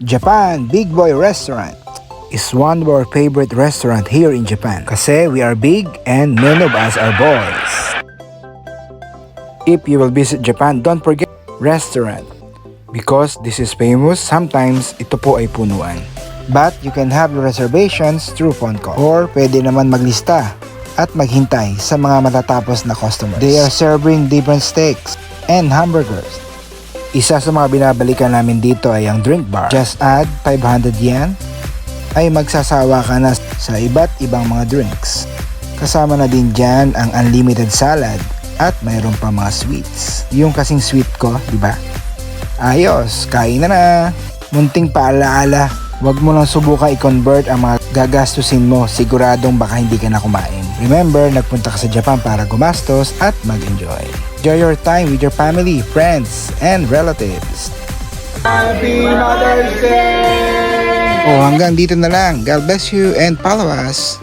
Japan Big Boy Restaurant is one of our favorite restaurant here in Japan kasi we are big and many of us are boys. If you will visit Japan, don't forget restaurant because this is famous. Sometimes ito po ay punuan. But you can have your reservations through phone call or pwede naman maglista at maghintay sa mga matatapos na customers. They are serving different steaks and hamburgers. Isa sa mga binabalikan namin dito ay ang drink bar. Just add 500 yen ay magsasawa ka na sa iba't ibang mga drinks. Kasama na din dyan ang unlimited salad at mayroon pa mga sweets. Yung kasing sweet ko, di ba? Ayos, kain na. Munting paalaala, wag mo lang subukan i-convert ang mga gagastusin mo. Siguradong baka hindi ka na kumain. Remember, nagpunta ka sa Japan para gumastos at mag-enjoy. Enjoy your time with your family, friends, and relatives. Happy Mother's Day! O hanggang dito na lang. God bless you and follow us.